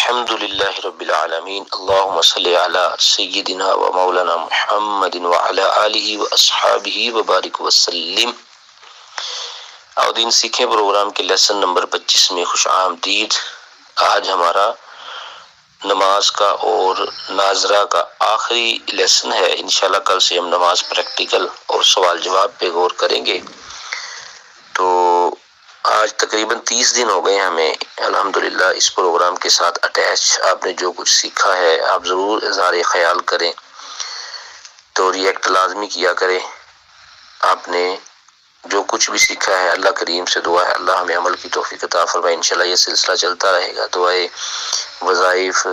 الحمد للہ رب العالمین اللہم صلی علی سیدنا و مولانا محمد وعلی آلہ و اصحابہ وبارک وسلم۔ عودین سیکھیں پروگرام کے لیسن نمبر 25 میں خوش آمدید۔ آج ہمارا نماز کا اور ناظرہ کا آخری لیسن ہے۔ انشاءاللہ کل سے ہم نماز پریکٹیکل اور سوال جواب پہ غور کریں گے۔ تو آج تقریباً 30 دن ہو گئے ہمیں الحمدللہ اس پروگرام کے ساتھ اٹیچ۔ آپ نے جو کچھ سیکھا ہے آپ ضرور اظہار خیال کریں، تو ریئیکٹ لازمی کیا کریں۔ آپ نے جو کچھ بھی سیکھا ہے اللہ کریم سے دعا ہے اللہ ہمیں عمل کی توفیق عطا فرمائے۔ انشاءاللہ یہ سلسلہ چلتا رہے گا۔ دعائے وظائف،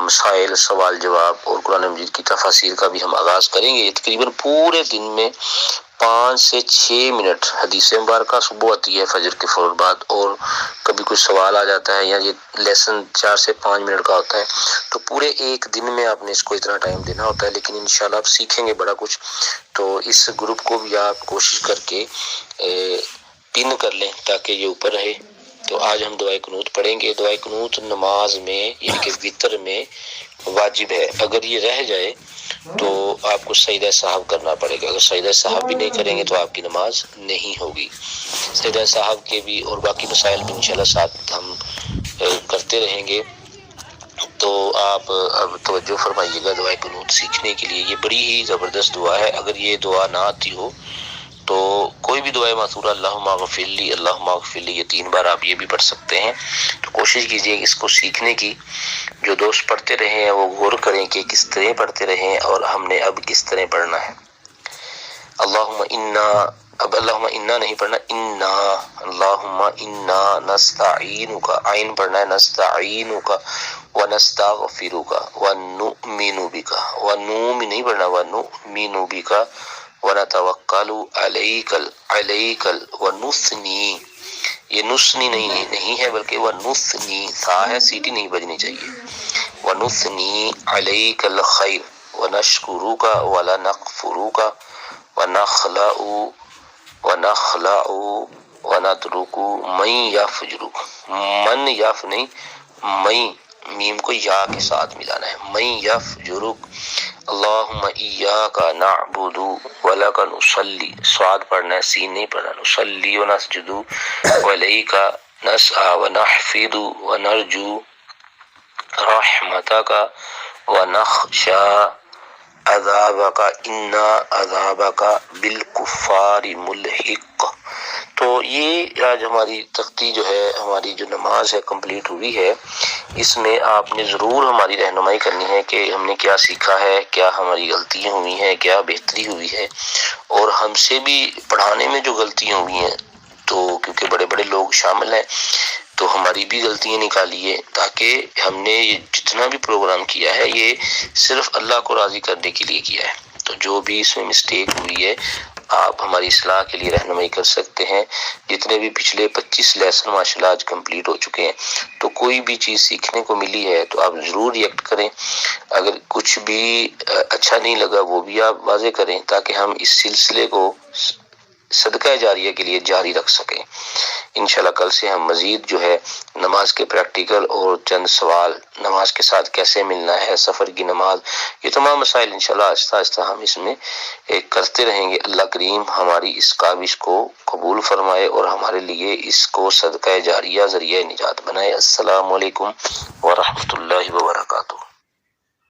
مسائل، سوال جواب اور قرآن مجید کی تفاسیر کا بھی ہم آغاز کریں گے۔ یہ تقریباً پورے دن میں 5 سے 6 منٹ حدیث مبارکہ صبح آتی ہے فجر کے فوراً بعد، اور کبھی کوئی سوال آ جاتا ہے یا یہ لیسن 4 سے 5 منٹ کا ہوتا ہے، تو پورے ایک دن میں آپ نے اس کو اتنا ٹائم دینا ہوتا ہے۔ لیکن انشاءاللہ آپ سیکھیں گے بڑا کچھ، تو اس گروپ کو بھی آپ کوشش کر کے پن کر لیں تاکہ یہ اوپر رہے۔ تو آج ہم دعائے قنوت پڑھیں گے۔ دعائے قنوت نماز میں یعنی کہ وتر میں واجب ہے۔ اگر یہ رہ جائے تو آپ کو سجدہ سہو کرنا پڑے گا۔ اگر سجدہ سہو بھی نہیں کریں گے تو آپ کی نماز نہیں ہوگی۔ سجدہ سہو کے بھی اور باقی مسائل بھی انشاءاللہ ساتھ ہم کرتے رہیں گے۔ تو آپ اب توجہ فرمائیے گا دعائے قنوت سیکھنے کے لیے۔ یہ بڑی ہی زبردست دعا ہے۔ اگر یہ دعا نہ آتی ہو تو کوئی بھی دعائے ماثورہ اللہم اغفر لی، اللہم اغفر لی، یہ 3 بار آپ یہ بھی پڑھ سکتے ہیں۔ تو کوشش کیجئے اس کو سیکھنے کی۔ جو دوست پڑھتے رہے ہیں وہ غور کریں کہ کس طرح پڑھتے رہے ہیں اور ہم نے اب کس طرح پڑھنا ہے۔ اللہم انا، اب اللہم انا نہیں پڑھنا، انا، اللہم انا نستعینک، عین پڑھنا ہے، نستعینک ونستغفرک ونؤمن بک، ونؤمن نہیں پڑھنا، ونؤمن بک ونتوکل علیک، علیک ونثنی، یہ نثنی نہیں ہے بلکہ ونثنی، تھا ہے سیٹی نہیں بجنی چاہیے، ونثنی علیک الخیر ونشکرک ولنکفرک ونخلع ونترک من یفجرک، من یف نہیں، من، میم کو یا کے ساتھ ملانا ہے، من یفجرک، اللہم ایاک نعبد ولک نصلی، صاد پڑھنا ہے سین نہیں پڑھنا، نصلی ونسجد والیک نسعی ونحفظ ونرجو رحمتک ونخشى عذابک ان عذابک بالکفار ملحق۔ تو یہ آج ہماری تختی جو ہے، ہماری جو نماز ہے کمپلیٹ ہوئی ہے۔ اس میں آپ نے ضرور ہماری رہنمائی کرنی ہے کہ ہم نے کیا سیکھا ہے، کیا ہماری غلطیاں ہوئی ہیں، کیا بہتری ہوئی ہے، اور ہم سے بھی پڑھانے میں جو غلطیاں ہوئی ہیں، تو کیونکہ بڑے بڑے لوگ شامل ہیں تو ہماری بھی غلطیاں نکالیے، تاکہ ہم نے یہ جتنا بھی پروگرام کیا ہے یہ صرف اللہ کو راضی کرنے کے لیے کیا ہے۔ تو جو بھی اس میں مسٹیک ہوئی ہے آپ ہماری اصلاح کے لیے رہنمائی کر سکتے ہیں۔ جتنے بھی پچھلے 25 لیسن ماشاءاللہ آج کمپلیٹ ہو چکے ہیں، تو کوئی بھی چیز سیکھنے کو ملی ہے تو آپ ضرور ریئیکٹ کریں۔ اگر کچھ بھی اچھا نہیں لگا وہ بھی آپ واضح کریں، تاکہ ہم اس سلسلے کو صدقہ جاریہ کے لیے جاری رکھ سکیں۔ انشاءاللہ کل سے ہم مزید جو ہے نماز کے پریکٹیکل اور چند سوال، نماز کے ساتھ کیسے ملنا ہے، سفر کی نماز، یہ تمام مسائل انشاءاللہ آہستہ آہستہ ہم اس میں کرتے رہیں گے۔ اللہ کریم ہماری اس کاوش کو قبول فرمائے اور ہمارے لیے اس کو صدقہ جاریہ ذریعہ نجات بنائے۔ السلام علیکم ورحمۃ اللہ وبرکاتہ۔